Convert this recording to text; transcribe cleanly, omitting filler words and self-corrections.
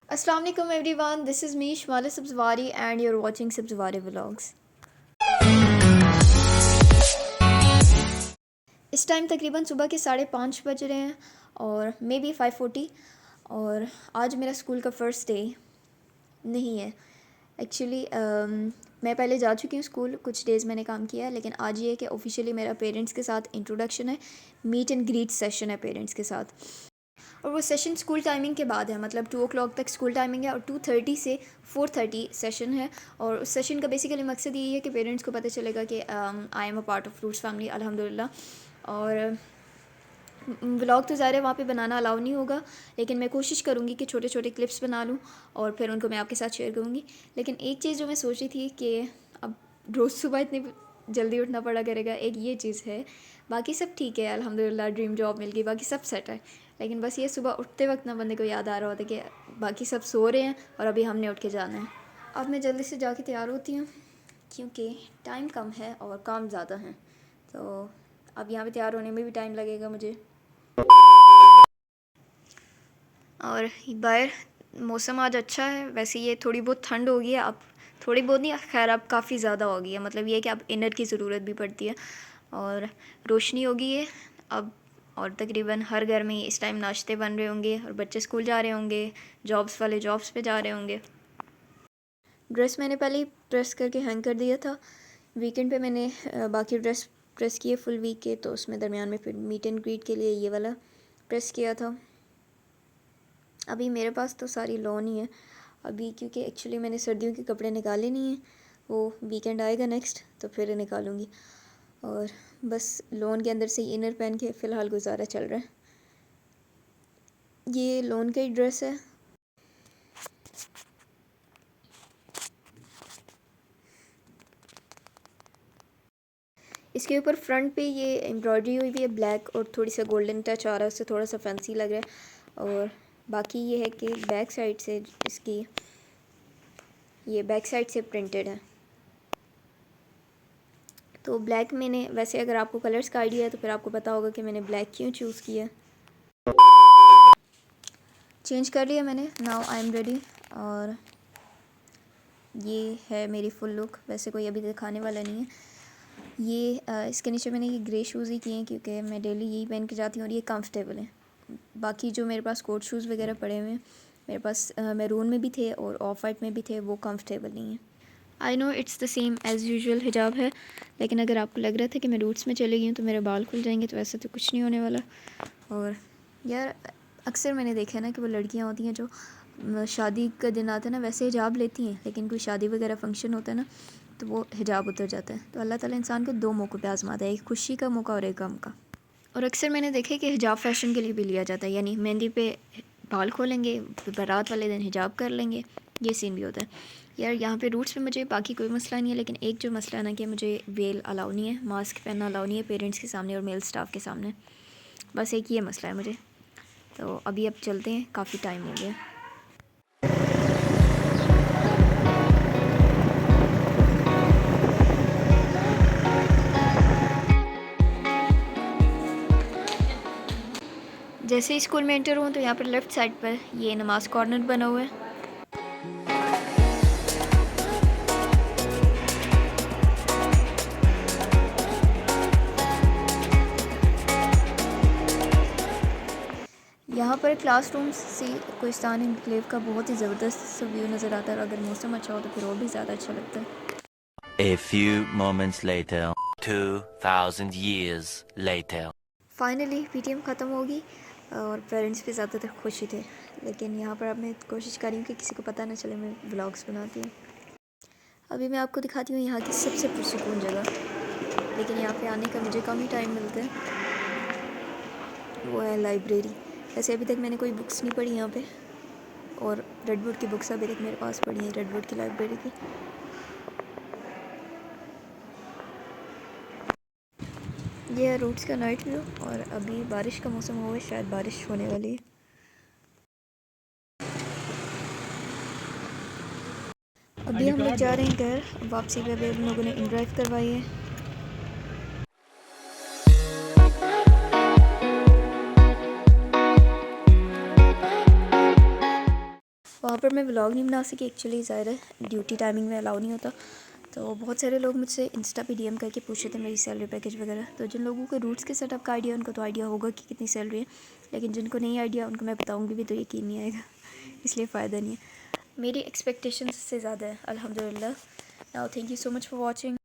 Assalamu alaikum everyone, this is me Shmala Sabzwari and you're watching Sabzwari Vlogs. इस time तकरीबन सुबह के 5:30 बज रहे हैं और मे बी 5:40 और आज मेरा स्कूल का फ़र्स्ट डे नहीं है एक्चुअली। मैं पहले जा चुकी हूँ स्कूल, कुछ डेज़ मैंने काम किया है, लेकिन आज ये है कि ऑफिशियली मेरा पेरेंट्स के साथ इंट्रोडक्शन है, मीट एंड ग्रीट सेशन है पेरेंट्स के साथ। और वो सेशन स्कूल टाइमिंग के बाद है, मतलब 2 o'clock तक स्कूल टाइमिंग है और 2:30 से 4:30 सेशन है। और उस सेशन का बेसिकली मकसद यही है कि पेरेंट्स को पता चलेगा कि I am a part of fruits family अल्हम्दुलिल्लाह। और व्लॉग तो ज़ाहिर है वहाँ पे बनाना अलाउ नहीं होगा, लेकिन मैं कोशिश करूँगी कि छोटे छोटे क्लिप्स बना लूँ और फिर उनको मैं आपके साथ शेयर करूँगी। लेकिन एक चीज़ जो मैं सोच रही थी कि अब रोज़ सुबह इतनी जल्दी उठना पड़ा करेगा, एक ये चीज़ है। बाकी सब ठीक है अल्हम्दुलिल्लाह, ड्रीम जॉब मिल गई, बाकी सब सेट है। लेकिन बस ये सुबह उठते वक्त ना बंदे को याद आ रहा होता है कि बाकी सब सो रहे हैं और अभी हमने उठ के जाना है। अब मैं जल्दी से जाके तैयार होती हूँ क्योंकि टाइम कम है और काम ज़्यादा है, तो अब यहाँ पे तैयार होने में भी टाइम लगेगा मुझे। और बाहर मौसम आज अच्छा है, वैसे ये थोड़ी बहुत ठंड हो गई है अब, थोड़ी बहुत नहीं खैर अब काफ़ी ज़्यादा हो गई है, मतलब ये कि अब इनर की ज़रूरत भी पड़ती है। और रोशनी हो गई है अब, और तकरीबन हर घर में इस टाइम नाश्ते बन रहे होंगे और बच्चे स्कूल जा रहे होंगे, जॉब्स वाले जॉब्स पे जा रहे होंगे। ड्रेस मैंने पहले ही प्रेस करके हैंग कर दिया था, वीकेंड पे मैंने बाकी ड्रेस प्रेस किए फुल वीक के, तो उसमें दरमियान में फिर मीट एंड ग्रीट के लिए ये वाला प्रेस किया था। अभी मेरे पास तो सारी लॉन ही है अभी, क्योंकि एक्चुअली मैंने सर्दियों के कपड़े निकाले नहीं हैं, वो वीकेंड आएगा नेक्स्ट तो फिर निकालूंगी। और बस लॉन के अंदर से इनर पहन के फ़िलहाल गुजारा चल रहा है। ये लॉन का ही ड्रेस है। इसके ऊपर फ्रंट पे ये एम्ब्रॉयडरी हुई भी है ब्लैक, और थोड़ी सा गोल्डन टच आ रहा है, उससे थोड़ा सा फैंसी लग रहा है। और बाकी ये है कि बैक साइड से इसकी, ये बैक साइड से प्रिंटेड है। तो ब्लैक मैंने, वैसे अगर आपको कलर्स का आइडिया है तो फिर आपको पता होगा कि मैंने ब्लैक क्यों चूज़ किया। चेंज कर लिया मैंने, नाउ आई एम रेडी। और ये है मेरी फुल लुक, वैसे कोई अभी दिखाने वाला नहीं है। ये इसके नीचे मैंने ये ग्रे शूज़ ही किए हैं क्योंकि मैं डेली यही पहन के जाती हूँ और ये कंफर्टेबल है। बाकी जो मेरे पास कोट शूज़ वगैरह पड़े हुए हैं, मेरे पास मैरून में भी थे और ऑफ वाइट में भी थे, वो कंफर्टेबल नहीं है। I know it's the same as usual हिजाब है, लेकिन अगर आपको लग रहा था कि मैं रूट्स में चली गई हूँ तो मेरे बाल खुल जाएंगे, तो ऐसा तो कुछ नहीं होने वाला। और यार अक्सर मैंने देखा है ना कि वो लड़कियाँ होती हैं जो शादी का दिन आता है ना वैसे हिजाब लेती हैं, लेकिन कोई शादी वगैरह फंक्शन होता है ना तो वो हिजाब उतर जाता है। तो अल्लाह ताला इंसान को 2 मौक़ों पे आज़माता है, एक खुशी का मौका और एक गम का। और अक्सर मैंने देखा है कि हिजाब फ़ैशन के लिए भी लिया जाता है, यानी मेहंदी पे बाल खोलेंगे, बारात वाले दिन हिजाब कर लेंगे, ये सीन भी होता है। यार यहाँ पे रूट्स पे मुझे बाकी कोई मसला नहीं है, लेकिन एक जो मसला है ना कि मुझे वेल अलाउ नहीं है, मास्क पहनना अलाउ नहीं है पेरेंट्स के सामने और मेल स्टाफ के सामने, बस एक ये मसला है मुझे। तो अभी अब चलते हैं, काफ़ी टाइम हो गया। जैसे ही स्कूल में एंटर हुआ तो यहाँ पर लेफ़्ट साइड पर ये नमाज़ कॉर्नर बना हुआ है। यहाँ पर क्लासरूम से कोहिस्तान एनक्लेव का बहुत ही ज़बरदस्त सा व्यू नज़र आता है, और अगर मौसम अच्छा हो तो फिर और भी ज़्यादा अच्छा लगता है। A few moments later, 2000 years later. Finally PTM ख़त्म होगी और पेरेंट्स भी ज़्यादातर खुश ही थे, लेकिन यहाँ पर अब मैं कोशिश कर रही हूँ कि किसी को पता ना चले मैं व्लॉग्स बनाती हूँ। अभी मैं आपको दिखाती हूँ यहाँ की सबसे पुरसुकून जगह, लेकिन यहाँ पे आने का मुझे कम ही टाइम मिलता है, वो है लाइब्रेरी। वैसे अभी तक मैंने कोई बुक्स नहीं पढ़ी यहाँ पे, और रेडवुड की बुक्स अभी तक मेरे पास पड़ी हैं, रेडवुड की लाइब्रेरी की। ये है रूट्स का नाइट व्यू, और अभी बारिश का मौसम हुआ है, शायद बारिश होने वाली है। अभी हम लोग जा रहे हैं घर, वापसी पे अभी हम लोगों ने इन ड्राइव करवाई है। वहाँ पर मैं व्लॉग नहीं बना सकी एक्चुअली, ज़ाहिर है ड्यूटी टाइमिंग में अलाउ नहीं होता। तो बहुत सारे लोग मुझसे इंस्टा पे डीएम करके पूछे थे मेरी सैलरी पैकेज वगैरह। तो जिन लोगों को रूट्स के सेटअप का आइडिया, उनको तो आइडिया होगा कि कितनी सैलरी है, लेकिन जिनको नहीं आइडिया उनको मैं बताऊँगी भी तो यकीन नहीं आएगा, इसलिए फ़ायदा नहीं है। मेरी एक्सपेक्टेशंस से ज़्यादा है अल्हम्दुलिल्लाह। Now thank you so much for watching.